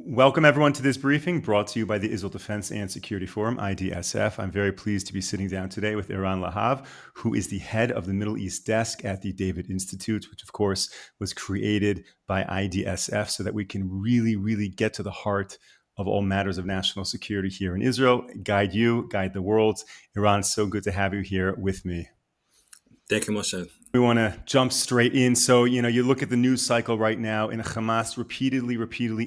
Welcome, everyone, to this briefing brought to you by the Israel Defense and Security Forum, IDSF. I'm very pleased to be sitting down today with Eran Lahav, who is the head of the Middle East desk at the David Institute, which, of course, was created by IDSF so that we can really get to the heart of all matters of national security here in Israel, guide you, guide the world. Eran, so good to have you here with me. Thank you, Moshe. We want to jump straight in. So, you look at the news cycle right now, and Hamas repeatedly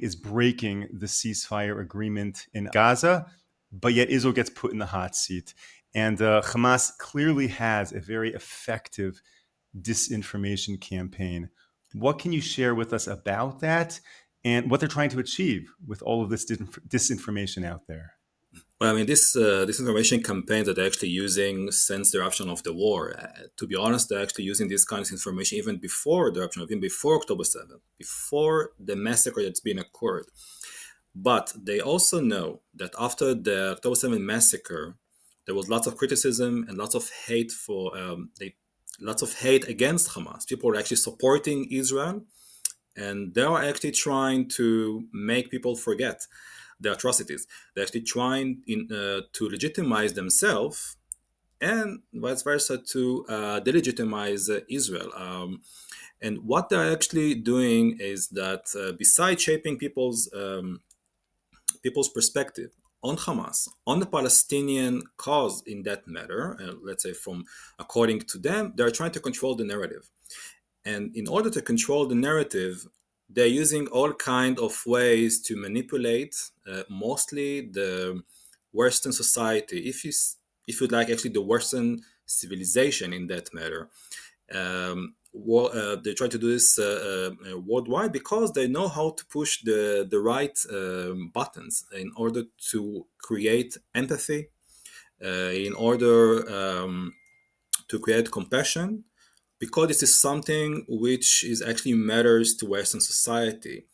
is breaking the ceasefire agreement in Gaza, but yet Israel gets put in the hot seat. And Hamas clearly has a very effective disinformation campaign. What can you share with us about that and what they're trying to achieve with all of this disinformation out there? Well, I mean, this information campaign that they're actually using since the eruption of the war. To be honest, they're actually using this kind of information even before the eruption, even before October 7th, before the massacre that's been occurred. But they also know that after the October 7th massacre, there was lots of criticism and lots of hate lots of hate against Hamas. People were actually supporting Israel, and they are actually trying to make people forget the atrocities. They're actually trying to legitimize themselves and vice versa to delegitimize Israel. And what they're actually doing is that besides shaping people's perspective on Hamas, on the Palestinian cause in that matter, let's say from according to them, they're trying to control the narrative. And in order to control the narrative, they're using all kind of ways to manipulate mostly the Western society, if you'd like, actually the Western civilization in that matter. They try to do this worldwide because they know how to push the right buttons in order to create empathy, in order to create compassion, because this is something which is actually matters to Western society,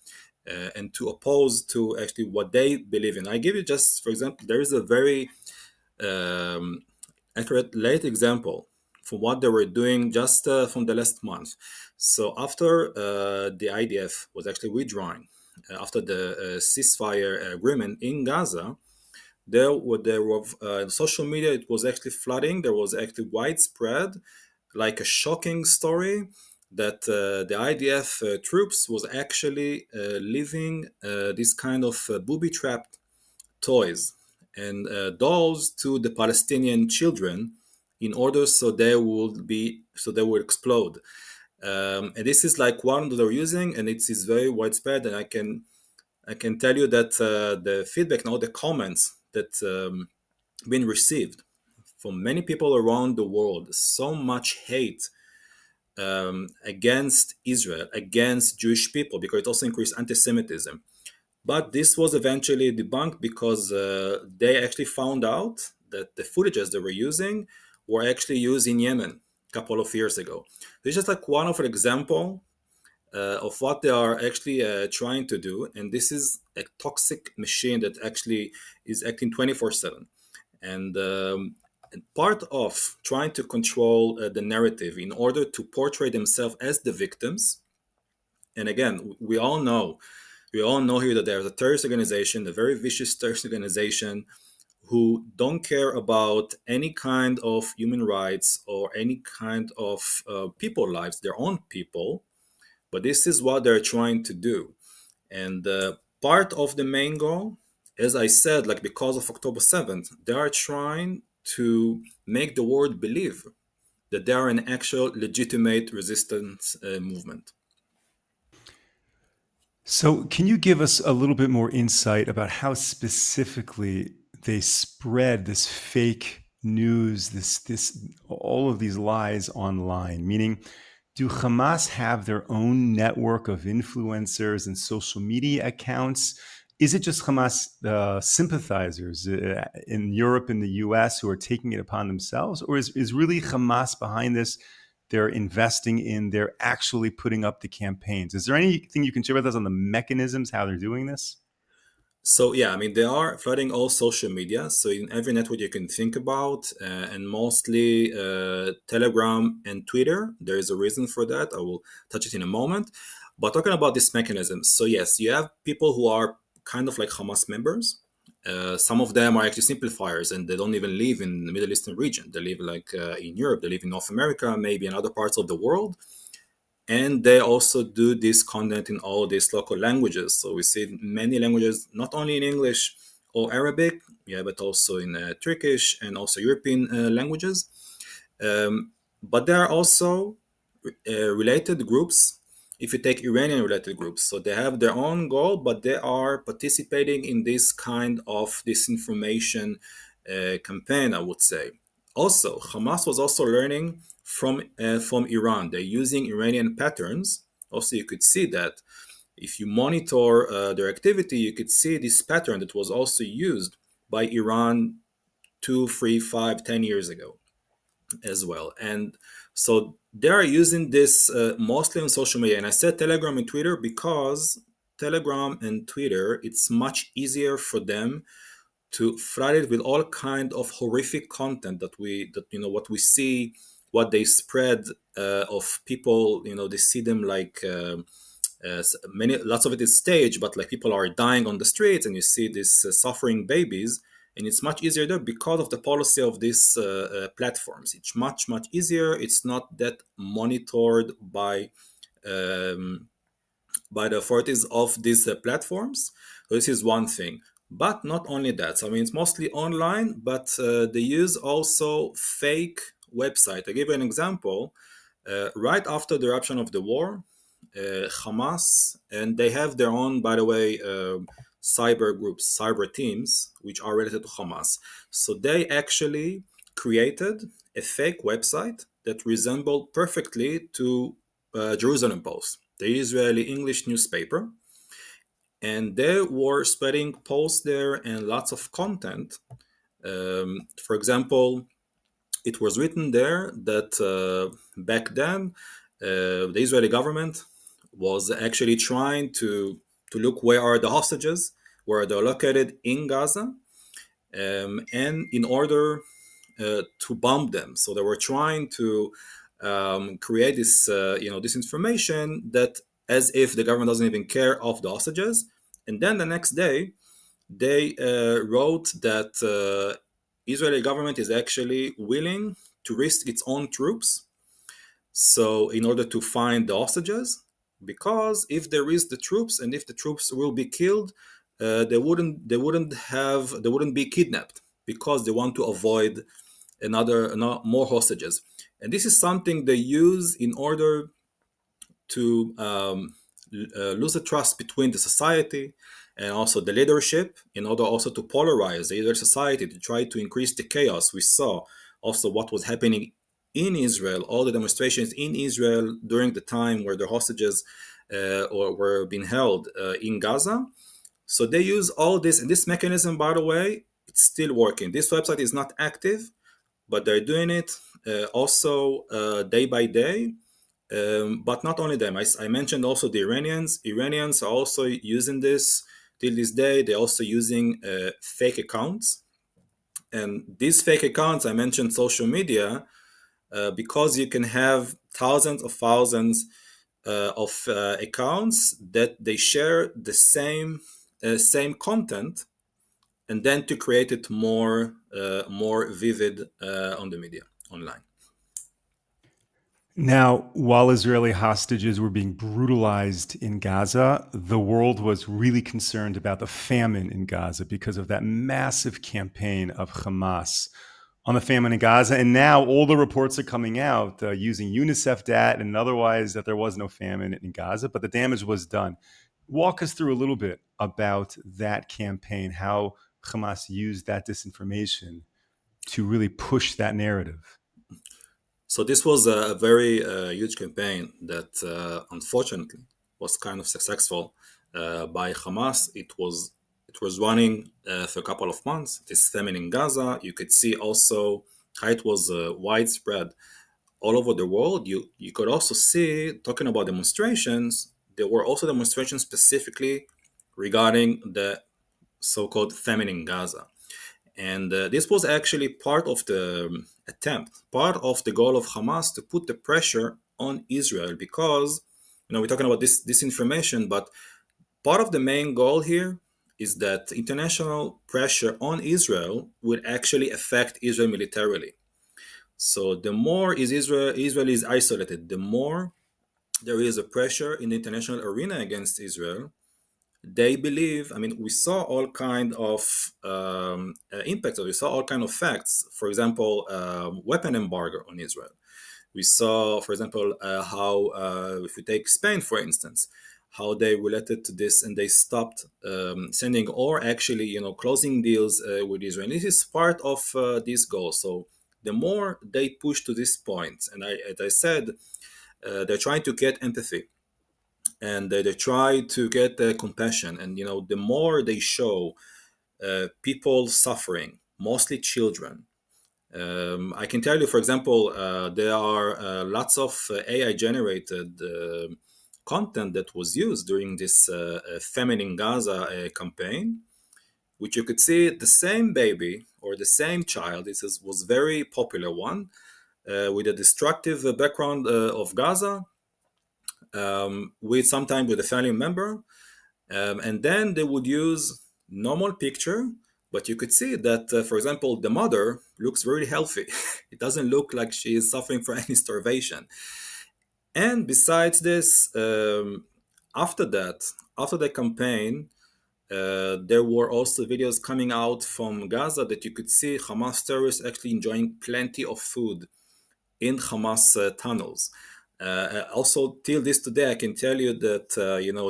and to oppose to actually what they believe in. I give you just, for example, there is a very accurate late example from what they were doing just from the last month. So after the IDF was actually withdrawing, after the ceasefire agreement in Gaza, there were social media, it was actually flooding. There was actually widespread, like a shocking story that the IDF troops was actually leaving this kind of booby-trapped toys and dolls to the Palestinian children in order so they would explode. And this is like one that they're using, and it is very widespread. And I can tell you that the feedback now, the comments that been received from many people around the world, so much hate against Israel, against Jewish people, because it also increased anti-Semitism. But this was eventually debunked because they actually found out that the footages they were using were actually used in Yemen a couple of years ago. This is just like one of an example of what they are actually trying to do. And this is a toxic machine that actually is acting 24/7. And part of trying to control the narrative in order to portray themselves as the victims. And again, we all know here that there's a terrorist organization, a very vicious terrorist organization, who don't care about any kind of human rights or any kind of people lives, their own people. But this is what they're trying to do. And part of the main goal, as I said, like because of October 7th, they are trying to make the world believe that they are an actual legitimate resistance movement. So, can you give us a little bit more insight about how specifically they spread this fake news, this all of these lies online? Meaning, do Hamas have their own network of influencers and social media accounts? Is it just Hamas sympathizers in Europe and the US who are taking it upon themselves? Or is really Hamas behind this? They're investing in, they're actually putting up the campaigns. Is there anything you can share with us on the mechanisms, how they're doing this? So yeah, I mean they are flooding all social media. So in every network you can think about, and mostly Telegram and Twitter. There is a reason for that. I will touch it in a moment. But talking about this mechanism, so yes, you have people who are kind of like Hamas members. Some of them are actually simplifiers, and they don't even live in the Middle Eastern region. They live like in Europe, they live in North America, maybe in other parts of the world. And they also do this content in all these local languages. So we see many languages, not only in English or Arabic, yeah, but also in Turkish and also European languages. But there are also related groups. If you take Iranian related groups, so they have their own goal, but they are participating in this kind of disinformation campaign, I would say. Also, Hamas was also learning from Iran. They're using Iranian patterns. Also, you could see that if you monitor their activity, you could see this pattern that was also used by Iran 2, 3, 5, 10 years ago as well. And so they're using this mostly on social media. And I said Telegram and Twitter because Telegram and Twitter, it's much easier for them to flood it with all kind of horrific content that what we see, what they spread of people. They see them like many lots of it is staged, but like people are dying on the streets, and you see these suffering babies, and it's much easier there because of the policy of these platforms. It's much easier. It's not that monitored um, by the authorities of these platforms. So this is one thing. But not only that. So, I mean, it's mostly online, but they use also fake website. I give you an example. Right after the eruption of the war, Hamas, and they have their own, by the way, cyber groups, cyber teams, which are related to Hamas. So they actually created a fake website that resembled perfectly to Jerusalem Post, the Israeli English newspaper. And they were spreading posts there and lots of content. For example, it was written there that back then the Israeli government was actually trying to look where are the hostages, where they're located in Gaza, and in order to bomb them. So they were trying to create this, this information that as if the government doesn't even care of the hostages. And then the next day, they wrote that Israeli government is actually willing to risk its own troops. So in order to find the hostages, because if there is the troops and if the troops will be killed, they wouldn't be kidnapped because they want to avoid more hostages. And this is something they use in order to lose the trust between the society and also the leadership, in order also to polarize the Israeli society, to try to increase the chaos. We saw also what was happening in Israel, all the demonstrations in Israel during the time where the hostages or were being held in Gaza. So they use all this, and this mechanism, by the way, it's still working. This website is not active, but they're doing it also day by day. But not only them, I mentioned also the Iranians. Iranians are also using this till this day. They're also using fake accounts. And these fake accounts, I mentioned social media, because you can have thousands of accounts that they share the same content, and then to create it more vivid on the media online. Now, while Israeli hostages were being brutalized in Gaza, the world was really concerned about the famine in Gaza because of that massive campaign of Hamas on the famine in Gaza. And now all the reports are coming out using UNICEF data and otherwise that there was no famine in Gaza, but the damage was done. Walk us through a little bit about that campaign, how Hamas used that disinformation to really push that narrative. So this was a very huge campaign that unfortunately was kind of successful by Hamas. It was running for a couple of months. This famine in Gaza, you could see also how it was widespread all over the world. You could also see, talking about demonstrations, there were also demonstrations specifically regarding the so-called famine in Gaza. And this was actually part of the attempt, part of the goal of Hamas to put the pressure on Israel, because we're talking about this information, but part of the main goal here is that international pressure on Israel will actually affect Israel militarily. So the more Israel is isolated, the more there is a pressure in the international arena against Israel. They believe, I mean, we saw all kind of impacts, we saw all kind of facts. For example, weapon embargo on Israel. We saw, for example, how, if we take Spain, for instance, how they related to this and they stopped sending or actually, closing deals with Israel. This is part of this goal. So the more they push to this point, and as I said, they're trying to get empathy and they try to get compassion. And, the more they show people suffering, mostly children, I can tell you, for example, there are lots of AI generated content that was used during this Famine in Gaza campaign, which you could see the same baby or the same child. Was very popular one with a destructive background of Gaza, with sometimes with a family member, and then they would use normal picture, but you could see that, for example, the mother looks very healthy. It doesn't look like she is suffering from any starvation. And besides this, after that, after the campaign, there were also videos coming out from Gaza that you could see Hamas terrorists actually enjoying plenty of food in Hamas tunnels. Also, till this today, I can tell you that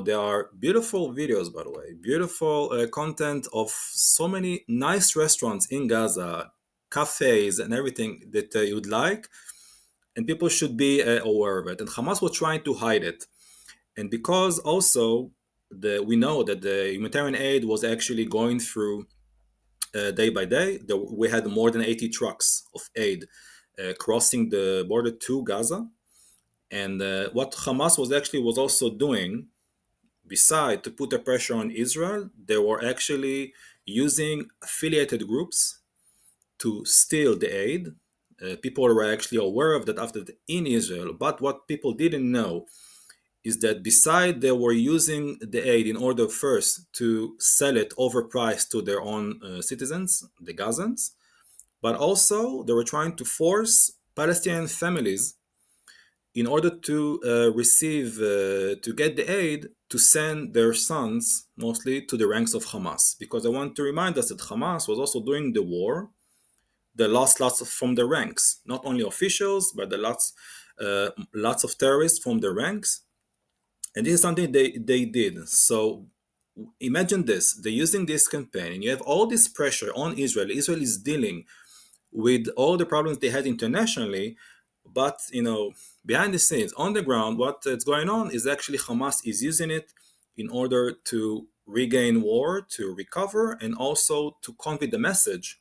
there are beautiful videos, by the way, beautiful content of so many nice restaurants in Gaza, cafes, and everything that you would like, and people should be aware of it. And Hamas was trying to hide it, and because also we know that the humanitarian aid was actually going through day by day. We had more than 80 trucks of aid crossing the border to Gaza. And what Hamas was also doing, beside to put the pressure on Israel, they were actually using affiliated groups to steal the aid. People were actually aware of that after in Israel, but what people didn't know is that beside they were using the aid in order first to sell it overpriced to their own citizens, the Gazans, but also they were trying to force Palestinian families in order to to get the aid to send their sons mostly to the ranks of Hamas. Because I want to remind us that Hamas was also doing the war. They lost lots from the ranks, not only officials, but the lots of terrorists from the ranks. And this is something they did. So imagine this: they're using this campaign, and you have all this pressure on Israel. Israel is dealing with all the problems they had internationally, but behind the scenes, on the ground, what is going on is actually Hamas is using it in order to regain war, to recover, and also to convey the message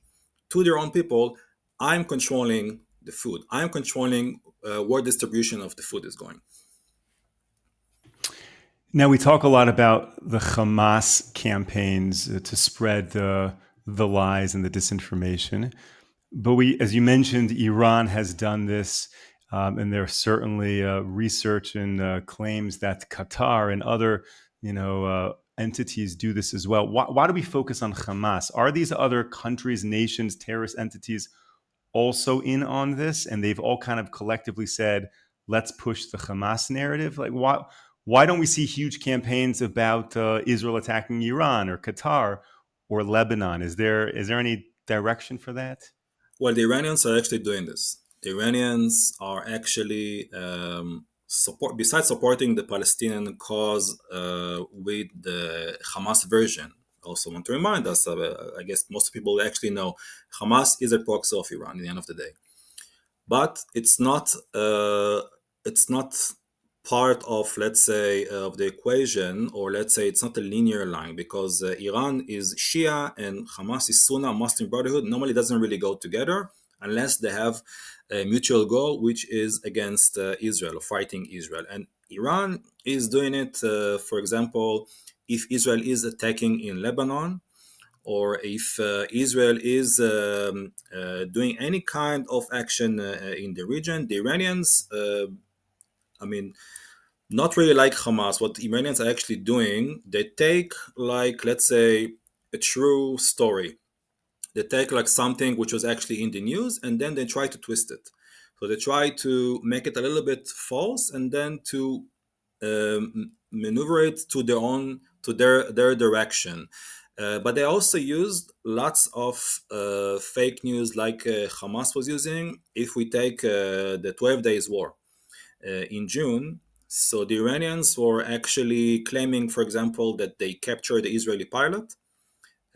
to their own people: I'm controlling the food. I'm controlling where distribution of the food is going. Now we talk a lot about the Hamas campaigns to spread the lies and the disinformation, but as you mentioned, Iran has done this, and there's certainly research and claims that Qatar and other, entities do this as well. Why do we focus on Hamas? Are these other countries, nations, terrorist entities also in on this, and they've all kind of collectively said, let's push the Hamas narrative? Like, why don't we see huge campaigns about Israel attacking Iran or Qatar or Lebanon? Is there any direction for that? Well, the Iranians are actually doing this. The Iranians are actually besides supporting the Palestinian cause with the Hamas version. Also, want to remind us, I guess most people actually know, Hamas is a proxy of Iran. At the end of the day, but it's not part of, let's say, of the equation, or let's say it's not a linear line, because Iran is Shia and Hamas is Sunni Muslim Brotherhood. Normally doesn't really go together unless they have a mutual goal, which is against Israel, or fighting Israel. And Iran is doing it, for example, if Israel is attacking in Lebanon, or if Israel is doing any kind of action in the region. The Iranians, I mean, Not really like Hamas. What Iranians are actually doing, they take, like, let's say, a true story. They take like something which was actually in the news and then they try to twist it. So they try to make it a little bit false and then to maneuver it to their own, to their direction. But they also used lots of fake news like Hamas was using. If we take the 12 days war in June, so the Iranians were actually claiming, for example, that they captured the Israeli pilot,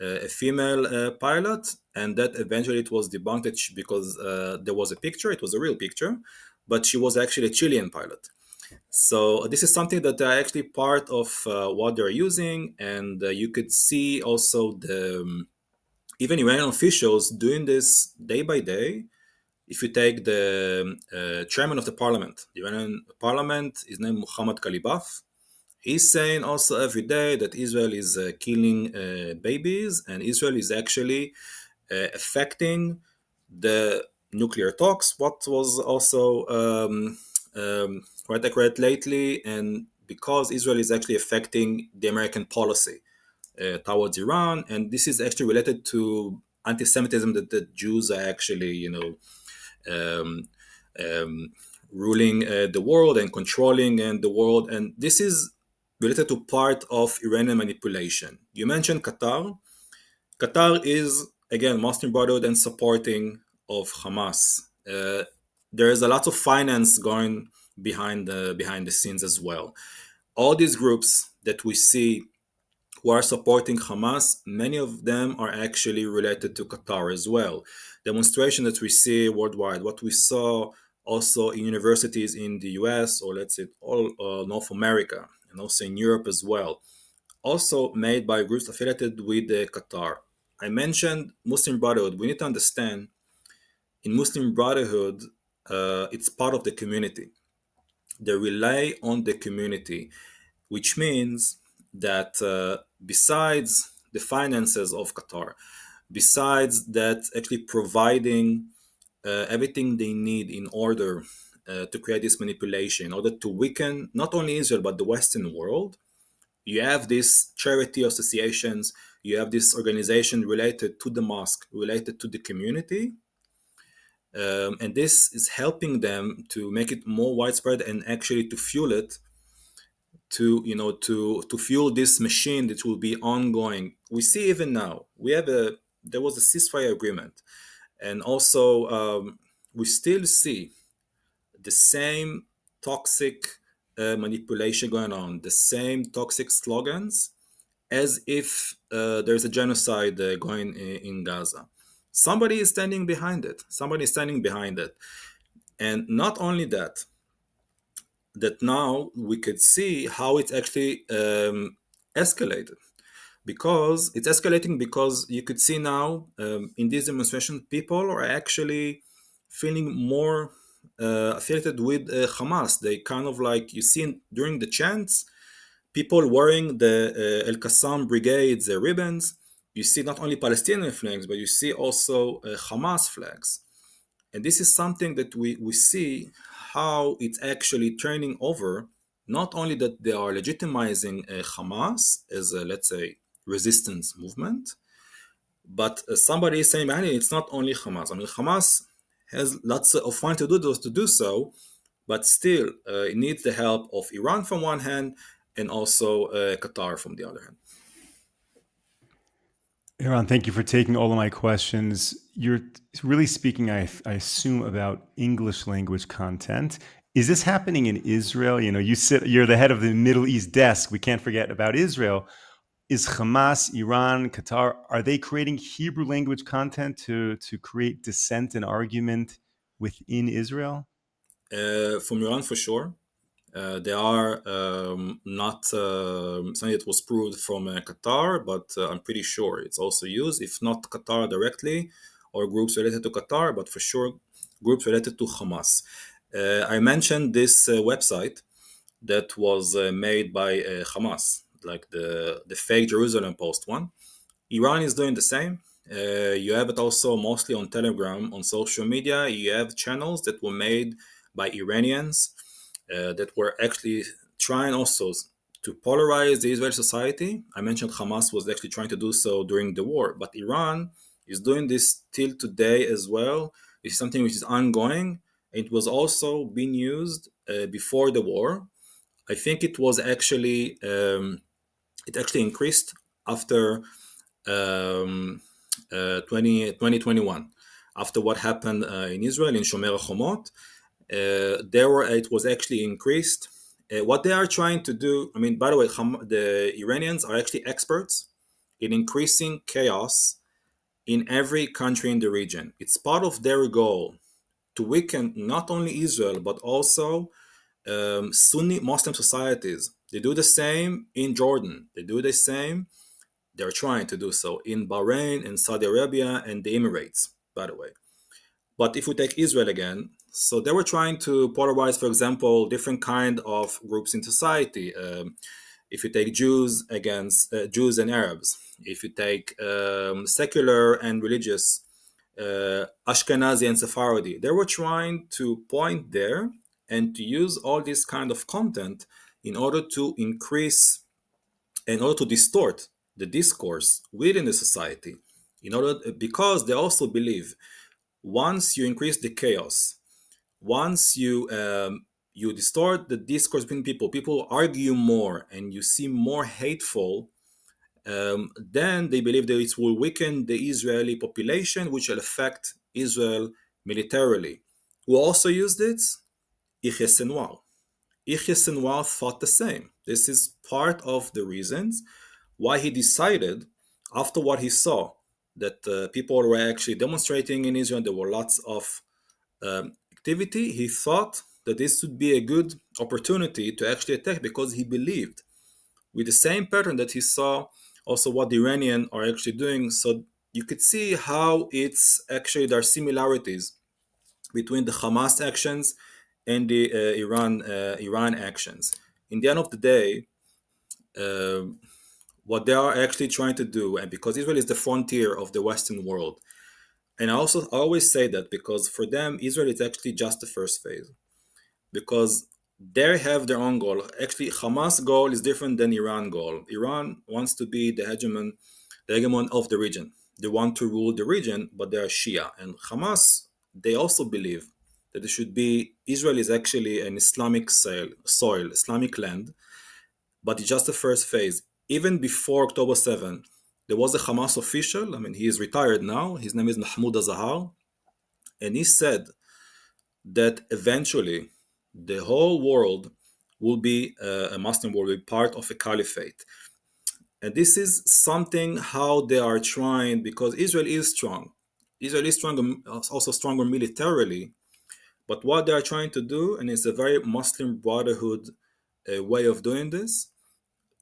a female pilot, and that eventually it was debunked because there was a picture, it was a real picture, but she was actually a Chilean pilot. So this is something that are actually part of what they're using, and you could see also the even Iranian officials doing this day by day. If you take the chairman of the parliament, the Iranian parliament is named Muhammad Kalibaf. He's saying also every day that Israel is killing babies, and Israel is actually affecting the nuclear talks, what was also quite accurate lately, and because Israel is actually affecting the American policy towards Iran, and this is actually related to anti-Semitism that the Jews are actually, um, um, ruling the world and controlling the world, and this is related to part of Iranian manipulation. You mentioned Qatar. Qatar is again Muslim Brotherhood and supporting of Hamas. There is a lot of finance going behind the scenes as well. All these groups that we see who are supporting Hamas, many of them are actually related to Qatar as well. Demonstration that we see worldwide, what we saw also in universities in the US, or let's say all North America, and also in Europe as well, also made by groups affiliated with Qatar. I mentioned Muslim Brotherhood. We need to understand in Muslim Brotherhood, it's part of the community. They rely on the community, which means that besides the finances of Qatar, besides that actually providing everything they need in order to create this manipulation, in order to weaken not only Israel but the Western world, you have these charity associations, you have this organization related to the mosque, related to the community, and this is helping them to make it more widespread and actually to fuel it, to fuel this machine that will be ongoing. We see even now we have a there was a ceasefire agreement, and also we still see the same toxic manipulation going on, the same toxic slogans, as if there's a genocide going in Gaza. Somebody is standing behind it. Somebody is standing behind it. And not only that, that now we could see how it actually escalated. Because it's escalating because you could see now in this demonstration, people are actually feeling more affiliated with Hamas. They kind of like, you see during the chants, people wearing the El Qassam brigades ribbons. You see not only Palestinian flags, but you see also Hamas flags. And this is something that we see how it's actually turning over. Not only that they are legitimizing Hamas as a, let's say, resistance movement, but somebody is saying behind it, it's not only Hamas. I mean, Hamas has lots of fun to do so, but still it needs the help of Iran from one hand and also Qatar from the other hand. Eran, thank you for taking all of my questions. You're really speaking, I assume, about English language content. Is this happening in Israel? You know, you're the head of the Middle East desk. We can't forget about Israel. Is Hamas, Iran, Qatar, are they creating Hebrew language content to create dissent and argument within Israel? From Iran for sure. They are not something that was proved from Qatar, but I'm pretty sure it's also used, if not Qatar directly or groups related to Qatar, but for sure groups related to Hamas. I mentioned this website that was made by Hamas, like the fake Jerusalem Post one. Iran is doing the same. You have it also mostly on Telegram, on social media. You have channels that were made by Iranians that were actually trying also to polarize the Israeli society. I mentioned Hamas was actually trying to do so during the war, but Iran is doing this till today as well. It's something which is ongoing. It was also being used before the war. I think it actually increased after um, 2021, after what happened in Israel in Shomer HaChomot. It was actually increased. What they are trying to do, I mean, by the way, the Iranians are actually experts in increasing chaos in every country in the region. It's part of their goal to weaken not only Israel but also Sunni Muslim societies. They do the same in Jordan. They do the same. They're trying to do so in Bahrain, in Saudi Arabia, and the Emirates, by the way. But if we take Israel again, so they were trying to polarize, for example, different kind of groups in society. If you take Jews against Jews and Arabs, if you take secular and religious, Ashkenazi and Sephardi, they were trying to point there and to use all this kind of content in order to increase, in order to distort the discourse within the society, in order because they also believe once you increase the chaos, once you distort the discourse between people, people argue more, and you see more hateful. Then they believe that it will weaken the Israeli population, which will affect Israel militarily. Who also used it? Yahya Sinwar. Yahya Sinwar thought the same. This is part of the reasons why he decided, after what he saw, that people were actually demonstrating in Israel. There were lots of activity. He thought that this would be a good opportunity to actually attack because he believed with the same pattern that he saw also what the Iranian are actually doing. So you could see how it's actually there are similarities between the Hamas actions and the Iran actions. In the end of the day, uh, what they are actually trying to do, and because Israel is the frontier of the Western world, and I always say that because for them Israel is actually just the first phase, because they have their own goal. Actually, Hamas goal is different than Iran goal. Iran wants to be the hegemon of the region. They want to rule the region, but they are Shia. And Hamas, they also believe that it should be Israel is actually an Islamic soil, Islamic land, but it's just the first phase. Even before October 7, there was a Hamas official. I mean, he is retired now. His name is Mahmoud Azahar. And he said that eventually the whole world will be a Muslim world, will be part of a caliphate. And this is something how they are trying, because Israel is strong. Israel is strong, also stronger militarily. But what they are trying to do, and it's a very Muslim Brotherhood way of doing this,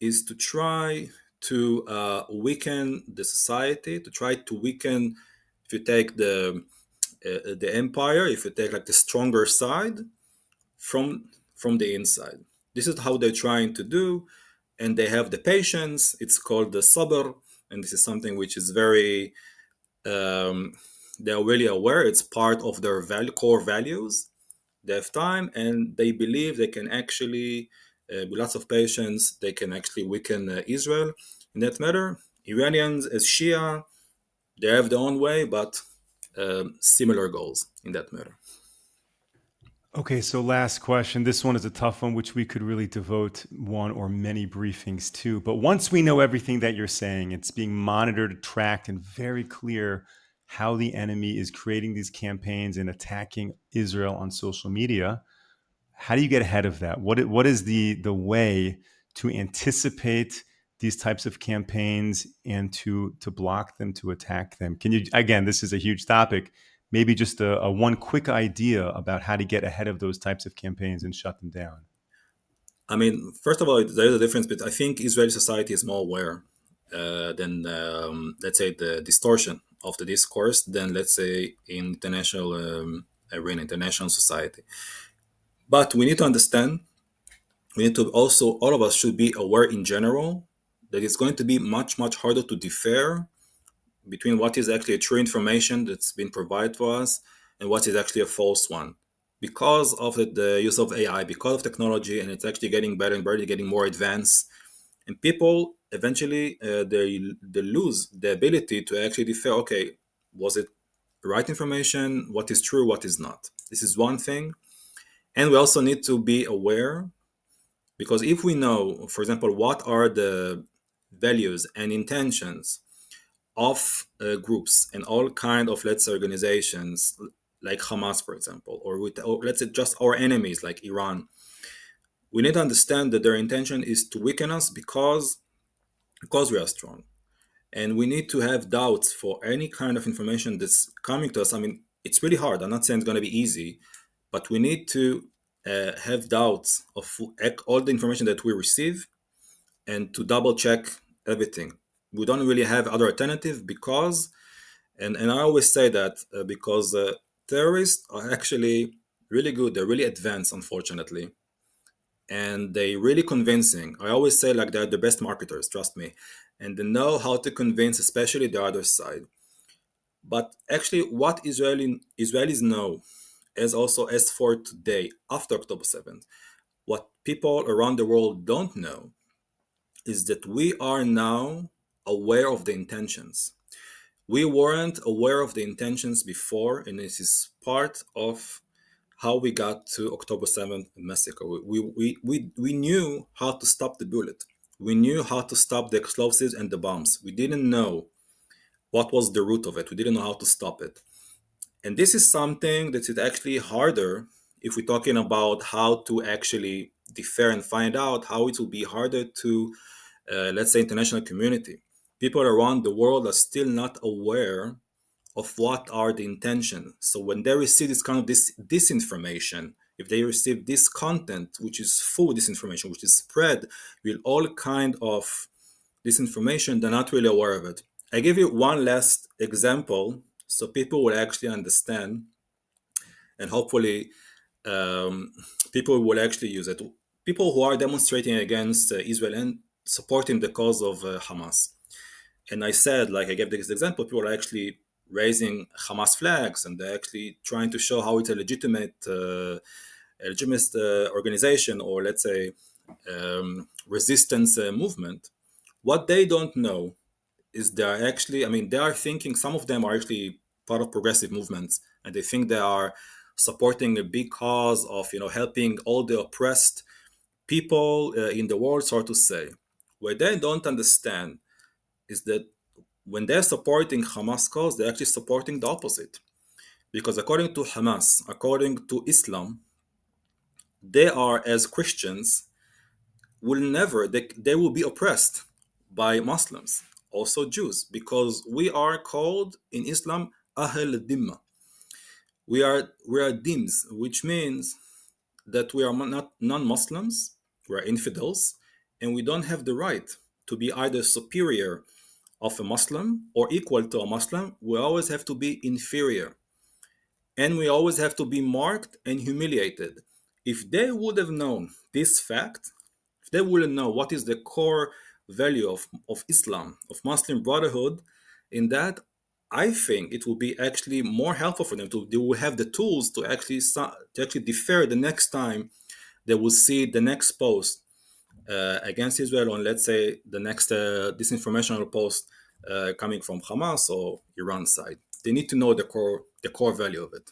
is to try to weaken the society, to try to weaken, if you take the empire, if you take like the stronger side, from the inside. This is how they're trying to do, and they have the patience. It's called the sabr, and this is something which is very um, they're really aware. It's part of their core values. They have time, and they believe they can actually, with lots of patience, they can actually weaken Israel. In that matter, Iranians as Shia, they have their own way, but similar goals in that matter. Okay, so last question. This one is a tough one, which we could really devote one or many briefings to. But once we know everything that you're saying, it's being monitored, tracked, and very clear how the enemy is creating these campaigns and attacking Israel on social media. How do you get ahead of that? What is the way to anticipate these types of campaigns and to block them, to attack them? Can you, again, this is a huge topic, maybe just a one quick idea about how to get ahead of those types of campaigns and shut them down? I mean, first of all, there is a difference, but I think Israeli society is more aware than, let's say, the distortion of the discourse than, let's say, in international arena, international society. But we need to understand, we need to also, all of us should be aware in general that it's going to be much, much harder to differ between what is actually a true information that's been provided for us and what is actually a false one. because of the use of AI, because of technology, and it's actually getting better and better, getting more advanced. And people eventually they lose the ability to actually differ. Okay, was it right information? What is true? What is not? This is one thing, and we also need to be aware, because if we know, for example, what are the values and intentions of groups and all kind of, let's say, organizations like Hamas, for example, or let's say just our enemies like Iran, we need to understand that their intention is to weaken us because we are strong, and we need to have doubts for any kind of information that's coming to us. I mean, it's really hard. I'm not saying it's going to be easy, but we need to have doubts of all the information that we receive, and to double check everything. We don't really have other alternative, because and I always say that because terrorists are actually really good. They're really advanced, unfortunately, and they really convincing. I always say like they're the best marketers, trust me, and they know how to convince, especially the other side. But actually, what Israelis know, as also as for today after October 7th, what people around the world don't know is that we are now aware of the intentions. We weren't aware of the intentions before, and this is part of how we got to October 7th massacre. We knew how to stop the bullet. We knew how to stop the explosives and the bombs. We didn't know what was the root of it. We didn't know how to stop it. And this is something that is actually harder if we're talking about how to actually defer and find out how it will be harder to, let's say, international community. People around the world are still not aware of what are the intentions. So when they receive this kind of disinformation, if they receive this content, which is full disinformation, which is spread with all kind of disinformation, they're not really aware of it. I give you one last example so people will actually understand, and hopefully um, people will actually use it. People who are demonstrating against Israel and supporting the cause of Hamas. And I said, like I gave this example, people are actually raising Hamas flags, and they're actually trying to show how it's a legitimate organization, or let's say resistance movement. What they don't know is they are actually, I mean, they are thinking, some of them are actually part of progressive movements, and they think they are supporting a big cause of, helping all the oppressed people in the world, so to say. What they don't understand is that when they're supporting Hamas cause, they're actually supporting the opposite. Because according to Hamas, according to Islam, they are, as Christians, will never, they will be oppressed by Muslims, also Jews, because we are called in Islam Ahl Dimma. We are Dims, which means that we are not non-Muslims, we are infidels, and we don't have the right to be either superior of a Muslim or equal to a Muslim. We always have to be inferior, and we always have to be marked and humiliated. If they would have known this fact, if they wouldn't know what is the core value of Islam, of Muslim brotherhood, in that, I think it will be actually more helpful for them. They will have the tools to actually defer the next time they will see the next post against Israel, on, let's say, the next disinformational post coming from Hamas or Iran side. They need to know the core value of it.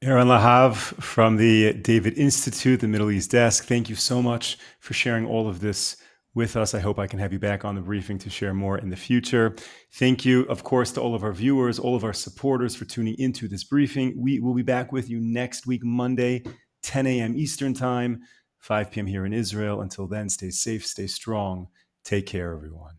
Eran Lahav from the David Institute, the Middle East Desk. Thank you so much for sharing all of this with us. I hope I can have you back on the briefing to share more in the future. Thank you, of course, to all of our viewers, all of our supporters for tuning into this briefing. We will be back with you next week, Monday, 10 a.m. Eastern Time, 5 p.m. here in Israel. Until then, stay safe, stay strong. Take care, everyone.